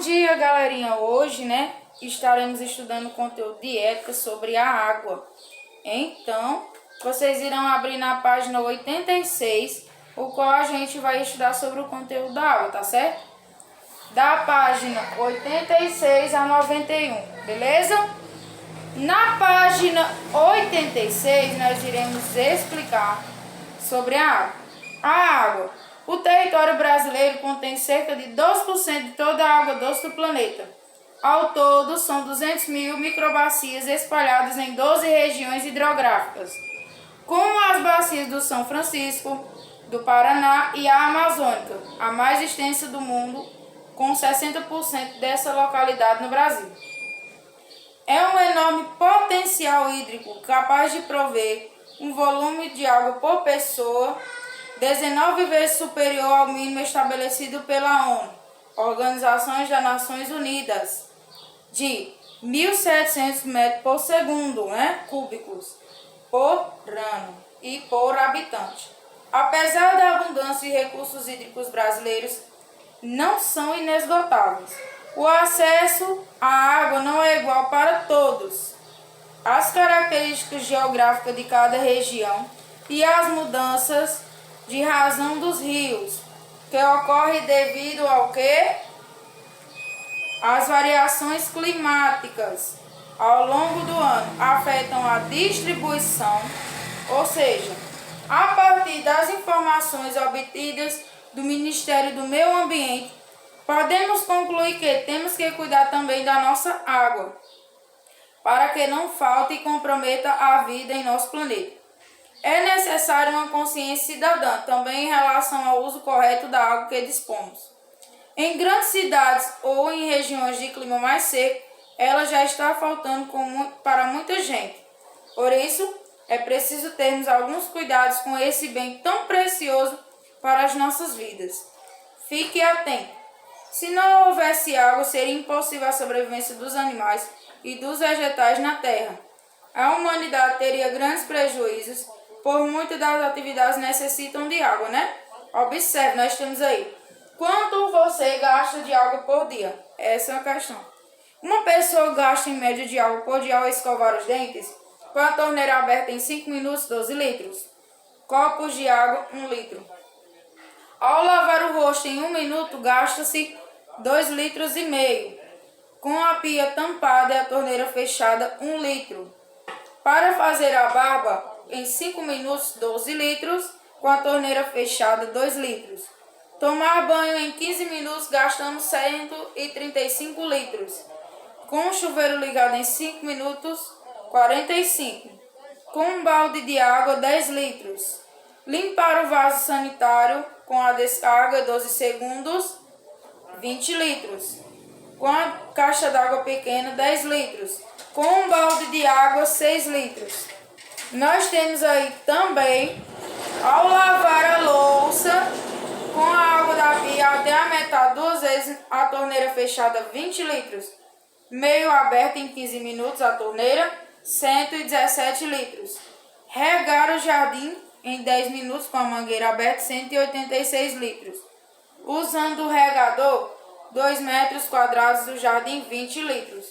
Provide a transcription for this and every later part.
dia, galerinha. Hoje, estaremos estudando conteúdo de ética sobre a água. Então, vocês irão abrir na página 86, o qual a gente vai estudar sobre o conteúdo da água, tá certo? Da página 86 a 91, beleza? Na página 86, nós iremos explicar sobre a água. A água. O território brasileiro contém cerca de 12% de toda a água doce do planeta. Ao todo, são 200 mil microbacias espalhadas em 12 regiões hidrográficas, como as bacias do São Francisco, do Paraná e a Amazônica, a mais extensa do mundo, com 60% dessa localidade no Brasil. É um enorme potencial hídrico capaz de prover um volume de água por pessoa 19 vezes superior ao mínimo estabelecido pela ONU, Organizações das Nações Unidas, de 1.700 metros por segundo, cúbicos, por ano e por habitante. Apesar da abundância de recursos hídricos brasileiros, não são inesgotáveis. O acesso à água não é igual para todos. As características geográficas de cada região e as mudanças de razão dos rios, que ocorre devido ao quê? As variações climáticas ao longo do ano afetam a distribuição, ou seja, a partir das informações obtidas do Ministério do Meio Ambiente, podemos concluir que temos que cuidar também da nossa água, para que não falte e comprometa a vida em nosso planeta. É necessária uma consciência cidadã também em relação ao uso correto da água que dispomos. Em grandes cidades ou em regiões de clima mais seco, ela já está faltando para muita gente. Por isso, é preciso termos alguns cuidados com esse bem tão precioso para as nossas vidas. Fique atento. Se não houvesse água, seria impossível a sobrevivência dos animais e dos vegetais na Terra. A humanidade teria grandes prejuízos, por muitas das atividades necessitam de água, Observe, nós temos aí. Quanto você gasta de água por dia? Essa é a questão. Uma pessoa gasta em média de água por dia ao escovar os dentes, com a torneira aberta em 5 minutos, 12 litros. Copos de água, 1 litro. Ao lavar o rosto em 1 minuto, gasta-se 2,5 litros. Com a pia tampada e a torneira fechada, 1 litro. Para fazer a barba, em 5 minutos, 12 litros. Com a torneira fechada, 2 litros. Tomar banho em 15 minutos, gastamos 135 litros. Com o chuveiro ligado em 5 minutos, 45. Com um balde de água, 10 litros. Limpar o vaso sanitário com a descarga, 12 segundos, 20 litros. Com a caixa d'água pequena, 10 litros. Com um balde de água, 6 litros. Nós temos aí também, ao lavar a louça, com a água da pia até a metade 2 vezes, a torneira fechada, 20 litros. Meio aberta em 15 minutos, a torneira, 117 litros. Regar o jardim em 10 minutos com a mangueira aberta, 186 litros. Usando o regador, 2 metros quadrados do jardim, 20 litros.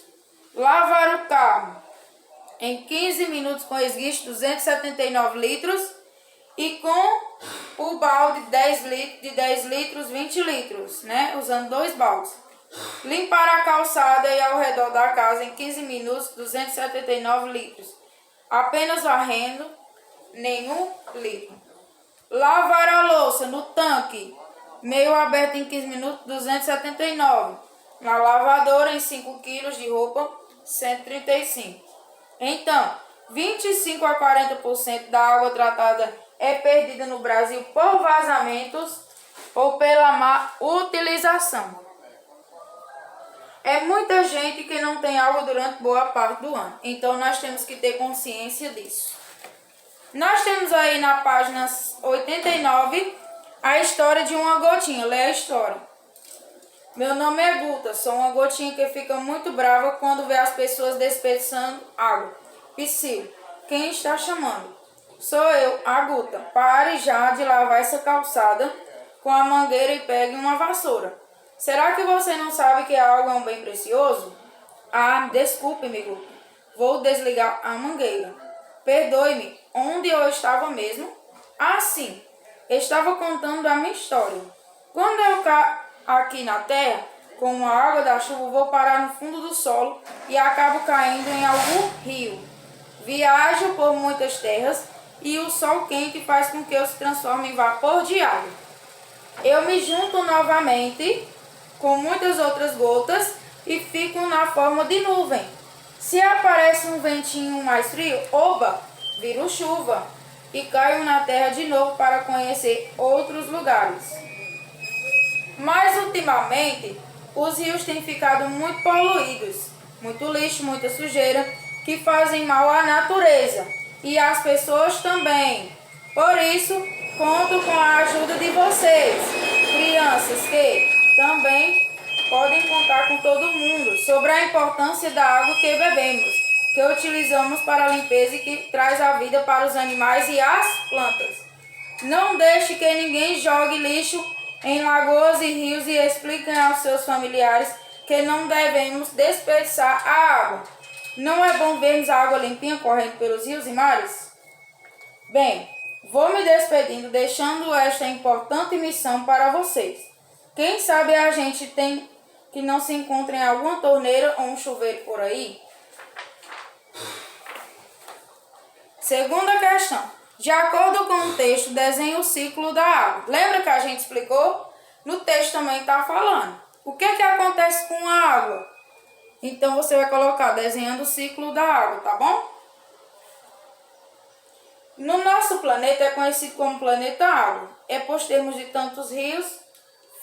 Lavar o carro em 15 minutos com esguicho, 279 litros. E com o balde de 10 litros, 20 litros, usando 2 baldes. Limpar a calçada e ao redor da casa em 15 minutos, 279 litros. Apenas varrendo, nenhum litro. Lavar a louça no tanque, meio aberto em 15 minutos, 279. Na lavadora em 5 quilos de roupa, 135. Então, 25 a 40% da água tratada é perdida no Brasil por vazamentos ou pela má utilização. É muita gente que não tem água durante boa parte do ano. Então, nós temos que ter consciência disso. Nós temos aí na página 89 a história de uma gotinha. Lê a história. Meu nome é Guta, sou uma gotinha que fica muito brava quando vê as pessoas desperdiçando água. Psyu, quem está chamando? Sou eu, a Guta. Pare já de lavar essa calçada com a mangueira e pegue uma vassoura. Será que você não sabe que a água é um bem precioso? Ah, desculpe, amigo. Vou desligar a mangueira. Perdoe-me, onde eu estava mesmo? Ah, sim. Estava contando a minha história. Quando eu aqui na terra, com a água da chuva, vou parar no fundo do solo e acabo caindo em algum rio. Viajo por muitas terras e o sol quente faz com que eu se transforme em vapor de água. Eu me junto novamente com muitas outras gotas e fico na forma de nuvem. Se aparece um ventinho mais frio, oba, viro chuva e caio na terra de novo para conhecer outros lugares. Mas ultimamente, os rios têm ficado muito poluídos, muito lixo, muita sujeira, que fazem mal à natureza e às pessoas também. Por isso, conto com a ajuda de vocês, crianças, que também podem contar com todo mundo sobre a importância da água que bebemos, que utilizamos para a limpeza e que traz a vida para os animais e as plantas. Não deixe que ninguém jogue lixo em lagoas e rios e expliquem aos seus familiares que não devemos desperdiçar a água. Não é bom vermos a água limpinha correndo pelos rios e mares? Bem, vou me despedindo, deixando esta importante missão para vocês. Quem sabe a gente tem que não se encontre em alguma torneira ou um chuveiro por aí? Segunda questão. De acordo com o texto, desenhe o ciclo da água. Lembra que a gente explicou? No texto também está falando. O que acontece com a água? Então você vai colocar desenhando o ciclo da água, tá bom? No nosso planeta é conhecido como planeta água. É pois termos de tantos rios,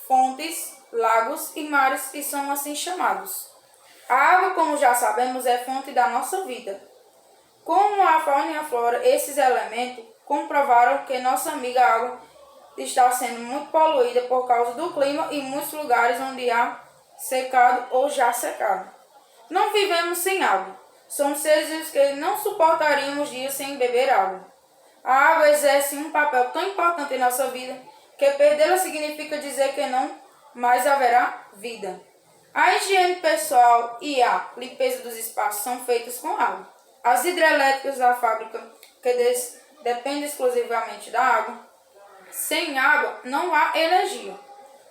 fontes, lagos e mares que são assim chamados. A água, como já sabemos, é fonte da nossa vida. Como a fauna e a flora, esses elementos comprovaram que nossa amiga água está sendo muito poluída por causa do clima e muitos lugares onde há secado ou já secado. Não vivemos sem água. Somos seres que não suportaríamos dias sem beber água. A água exerce um papel tão importante em nossa vida que perdê-la significa dizer que não mais haverá vida. A higiene pessoal e a limpeza dos espaços são feitas com água. As hidrelétricas da fábrica, que dependem exclusivamente da água, sem água não há energia.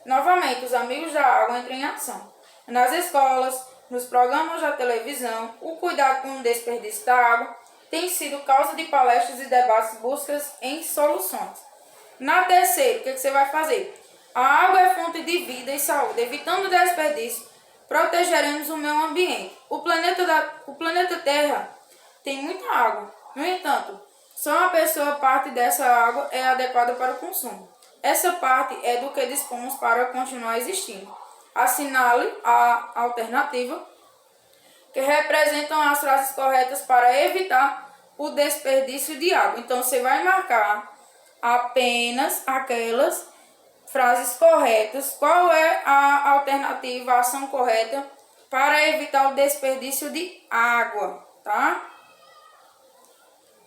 Novamente, os amigos da água entram em ação. Nas escolas, nos programas da televisão, o cuidado com o desperdício da água tem sido causa de palestras e debates buscas em soluções. Na terceira, o que você vai fazer? A água é fonte de vida e saúde. Evitando o desperdício, protegeremos o meio ambiente. O planeta Terra tem muita água. No entanto, só uma pessoa parte dessa água é adequada para o consumo. Essa parte é do que dispomos para continuar existindo. Assinale a alternativa que representam as frases corretas para evitar o desperdício de água. Então, você vai marcar apenas aquelas frases corretas. Qual é a alternativa, a ação correta para evitar o desperdício de água, tá?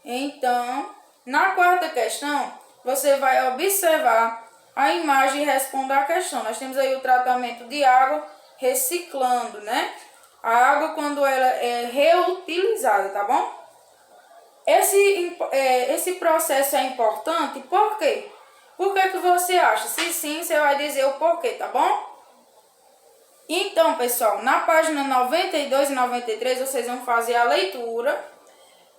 Então, na quarta questão, você vai observar a imagem e responder a questão. Nós temos aí o tratamento de água reciclando, né? A água quando ela é reutilizada, tá bom? Esse processo é importante, por quê? Por que você acha? Se sim, você vai dizer o porquê, tá bom? Então, pessoal, na página 92 e 93, vocês vão fazer a leitura.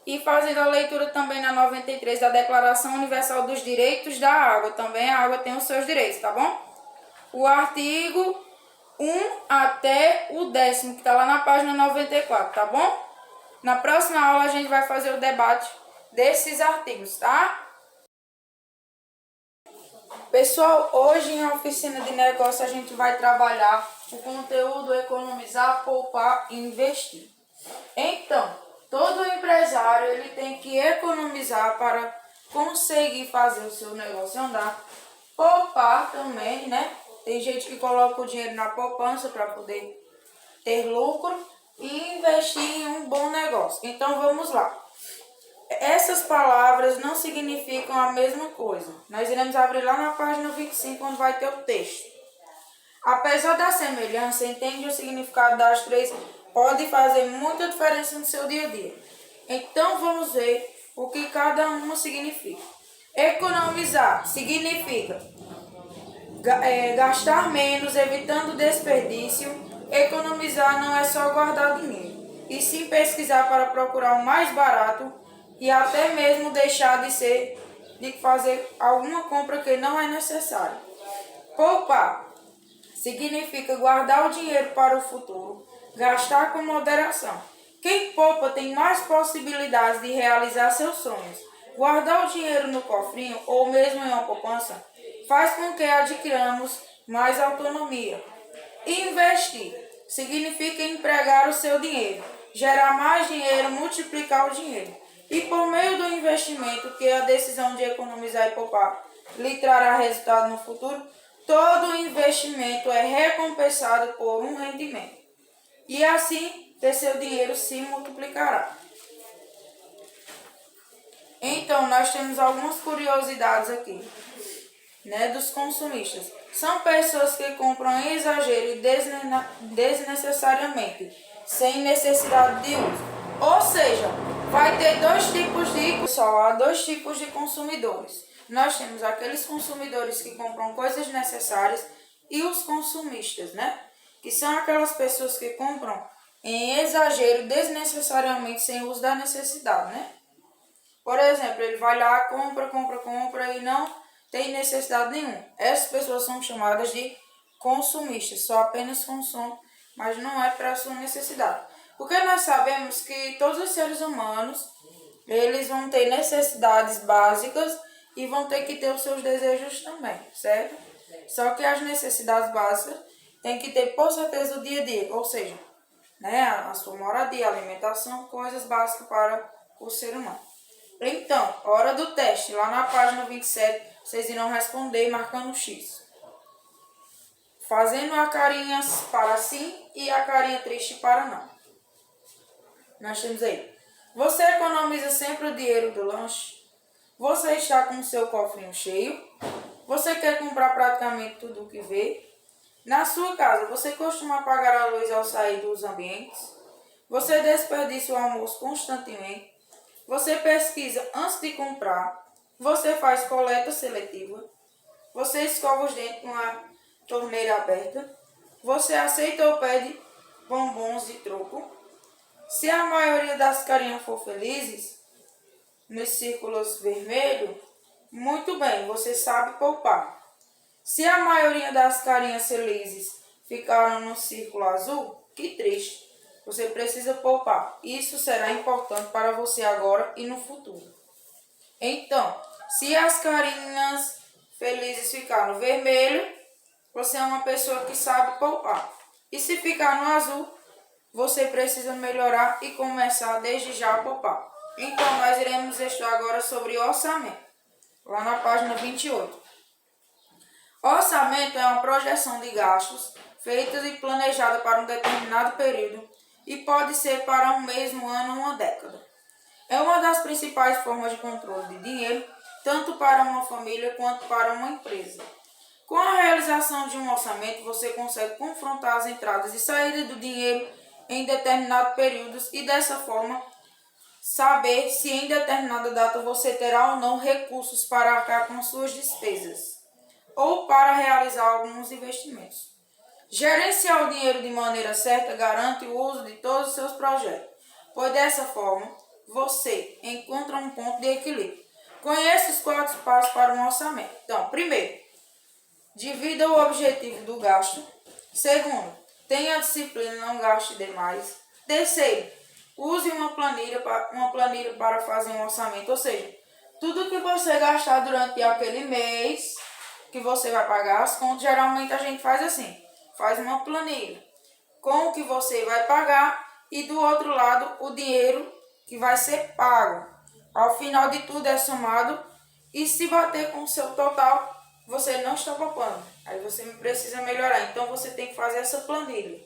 E fazendo a leitura também na 93 da Declaração Universal dos Direitos da Água. Também a água tem os seus direitos, tá bom? O artigo 1 até o 10º, que está lá na página 94, tá bom? Na próxima aula a gente vai fazer o debate desses artigos, tá? Pessoal, hoje em oficina de negócio a gente vai trabalhar o conteúdo economizar, poupar e investir. Então, todo empresário ele tem que economizar para conseguir fazer o seu negócio andar. Poupar também, né? Tem gente que coloca o dinheiro na poupança para poder ter lucro e investir em um bom negócio. Então vamos lá. Essas palavras não significam a mesma coisa. Nós iremos abrir lá na página 25, onde vai ter o texto. Apesar da semelhança, entende o significado das três pode fazer muita diferença no seu dia a dia. Então vamos ver o que cada uma significa. Economizar significa gastar menos, evitando desperdício. Economizar não é só guardar dinheiro, e sim pesquisar para procurar o mais barato e até mesmo deixar de fazer alguma compra que não é necessária. Poupar significa guardar o dinheiro para o futuro, gastar com moderação. Quem poupa tem mais possibilidades de realizar seus sonhos. Guardar o dinheiro no cofrinho ou mesmo em uma poupança faz com que adquiramos mais autonomia. Investir significa empregar o seu dinheiro, gerar mais dinheiro, multiplicar o dinheiro. E por meio do investimento, que é a decisão de economizar e poupar lhe trará resultado no futuro, todo investimento é recompensado por um rendimento. E assim, seu dinheiro se multiplicará. Então, nós temos algumas curiosidades aqui, dos consumistas. São pessoas que compram em exagero e desnecessariamente, sem necessidade de uso. Ou seja, vai ter há dois tipos de consumidores. Nós temos aqueles consumidores que compram coisas necessárias e os consumistas, que são aquelas pessoas que compram em exagero, desnecessariamente, sem uso da necessidade, Por exemplo, ele vai lá, compra e não tem necessidade nenhuma. Essas pessoas são chamadas de consumistas, só apenas consomem, mas não é para a sua necessidade. Porque nós sabemos que todos os seres humanos, eles vão ter necessidades básicas e vão ter que ter os seus desejos também, certo? Só que as necessidades básicas tem que ter por certeza o dia a dia, ou seja, a sua moradia, alimentação, coisas básicas para o ser humano. Então, hora do teste, lá na página 27, vocês irão responder marcando X. Fazendo a carinha para sim e a carinha triste para não. Nós temos aí. Você economiza sempre o dinheiro do lanche? Você está com o seu cofrinho cheio? Você quer comprar praticamente tudo o que vê? Na sua casa, você costuma apagar a luz ao sair dos ambientes? Você desperdiça o almoço constantemente? Você pesquisa antes de comprar? Você faz coleta seletiva? Você escova os dentes com a torneira aberta? Você aceita ou pede bombons de troco? Se a maioria das carinhas for felizes, nos círculos vermelhos, muito bem, você sabe poupar. Se a maioria das carinhas felizes ficaram no círculo azul, que triste. Você precisa poupar. Isso será importante para você agora e no futuro. Então, se as carinhas felizes ficaram no vermelho, você é uma pessoa que sabe poupar. E se ficar no azul, você precisa melhorar e começar desde já a poupar. Então, nós iremos estudar agora sobre orçamento, lá na página 28. Orçamento é uma projeção de gastos feita e planejada para um determinado período e pode ser para um mês, um ano ou uma década. É uma das principais formas de controle de dinheiro, tanto para uma família quanto para uma empresa. Com a realização de um orçamento, você consegue confrontar as entradas e saídas do dinheiro em determinados períodos e, dessa forma, saber se em determinada data você terá ou não recursos para arcar com suas despesas ou para realizar alguns investimentos. Gerenciar o dinheiro de maneira certa garante o uso de todos os seus projetos, pois dessa forma você encontra um ponto de equilíbrio. Conheça os 4 passos para um orçamento. Então, primeiro, divida o objetivo do gasto. Segundo, tenha disciplina, não gaste demais. Terceiro, use uma planilha para fazer um orçamento, ou seja, tudo que você gastar durante aquele mês que você vai pagar as contas, geralmente a gente faz assim, faz uma planilha com o que você vai pagar e do outro lado o dinheiro que vai ser pago. Ao final de tudo é somado e se bater com o seu total, você não está poupando. Aí você precisa melhorar. Então você tem que fazer essa planilha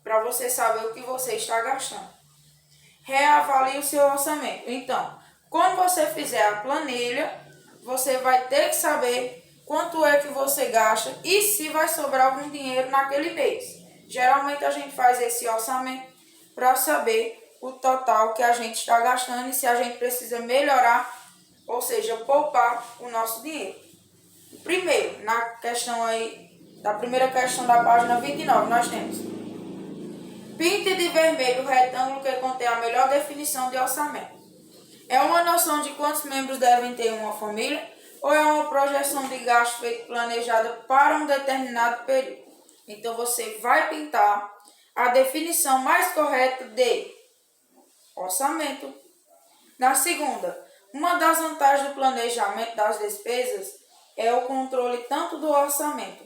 para você saber o que você está gastando. Reavalie o seu orçamento. Então, quando você fizer a planilha, você vai ter que saber quanto é que você gasta e se vai sobrar algum dinheiro naquele mês. Geralmente a gente faz esse orçamento para saber o total que a gente está gastando e se a gente precisa melhorar, ou seja, poupar o nosso dinheiro. Primeiro, na questão aí, da primeira questão da página 29, nós temos: pinte de vermelho o retângulo que contém a melhor definição de orçamento. É uma noção de quantos membros devem ter uma família ou é uma projeção de gasto feita planejada para um determinado período? Então você vai pintar a definição mais correta de orçamento. Na segunda, uma das vantagens do planejamento das despesas é o controle tanto do orçamento,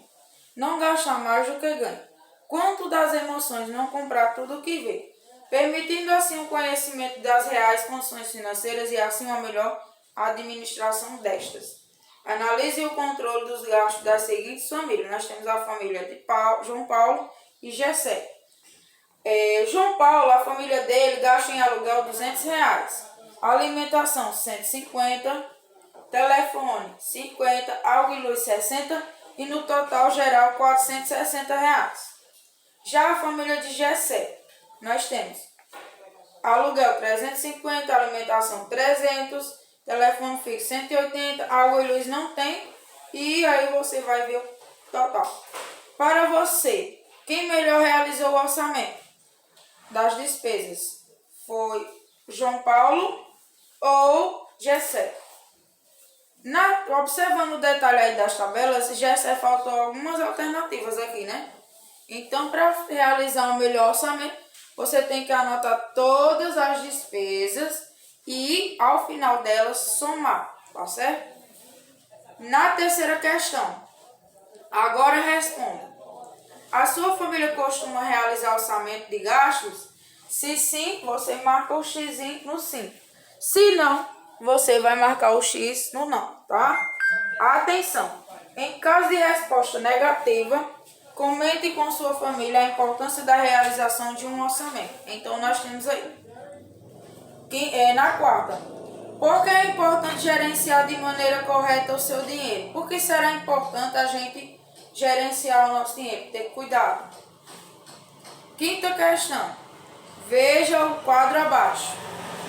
não gastar mais do que ganha, quanto das emoções, não comprar tudo o que vê, permitindo assim o conhecimento das reais condições financeiras e assim uma melhor administração destas. Analise o controle dos gastos das seguintes famílias. Nós temos a família de João Paulo e Gessé. João Paulo, a família dele gasta em aluguel R$200, alimentação 150, telefone 50, água e luz 60 e no total geral R$460. Já a família de Gessé, nós temos aluguel 350, alimentação 300, telefone fixo 180, água e luz não tem e aí você vai ver o total. Para você, quem melhor realizou o orçamento das despesas foi João Paulo ou Gessé? Observando o detalhe aí das tabelas, Gessé faltou algumas alternativas aqui, né? Então, para realizar um melhor orçamento, você tem que anotar todas as despesas e, ao final delas, somar, tá certo? Na terceira questão, agora responda. A sua família costuma realizar orçamento de gastos? Se sim, você marca o X no sim. Se não, você vai marcar o X no não, tá? Atenção! Em caso de resposta negativa, comente com sua família a importância da realização de um orçamento. Então, nós temos aí. Na quarta, por que é importante gerenciar de maneira correta o seu dinheiro? Por que será importante a gente gerenciar o nosso dinheiro? Ter cuidado. Quinta questão. Veja o quadro abaixo.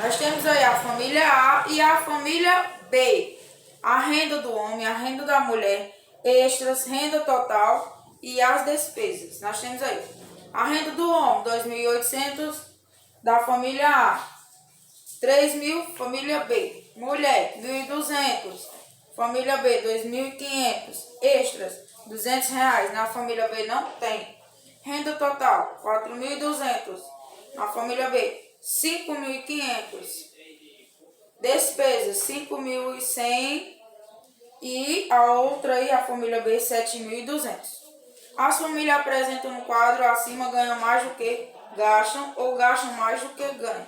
Nós temos aí a família A e a família B. A renda do homem, a renda da mulher, extras, renda total e as despesas. Nós temos aí a renda do homem, 2.800, da família A. 3.000, família B. Mulher, 1.200. Família B, 2.500. Extras, R$200. Na família B não tem. Renda total, 4.200. Na família B, 5.500. Despesas, 5.100. E a outra aí, a família B, 7.200. As famílias apresentam no quadro acima ganham mais do que gastam ou gastam mais do que ganham.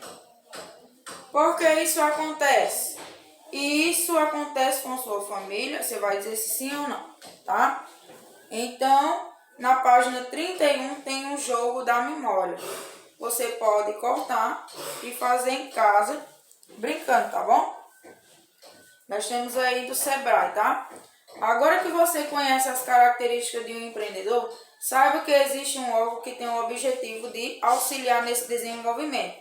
Por que isso acontece? Isso acontece com sua família, você vai dizer se sim ou não, tá? Então, na página 31 tem um jogo da memória. Você pode cortar e fazer em casa, brincando, tá bom? Nós temos aí do Sebrae, tá? Agora que você conhece as características de um empreendedor, saiba que existe um órgão que tem o objetivo de auxiliar nesse desenvolvimento,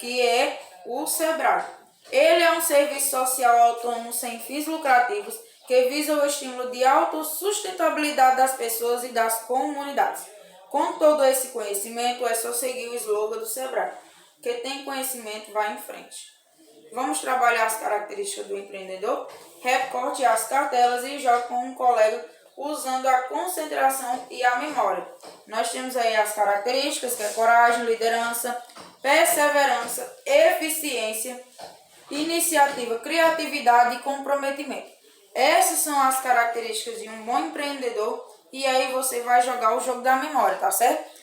que é o Sebrae. Ele é um serviço social autônomo sem fins lucrativos que visa o estímulo de autossustentabilidade das pessoas e das comunidades. Com todo esse conhecimento, é só seguir o slogan do Sebrae. Quem tem conhecimento vai em frente. Vamos trabalhar as características do empreendedor? Recorte as cartelas e jogue com um colega usando a concentração e a memória. Nós temos aí as características, que é coragem, liderança, perseverança, eficiência, iniciativa, criatividade e comprometimento. Essas são as características de um bom empreendedor e aí você vai jogar o jogo da memória, tá certo?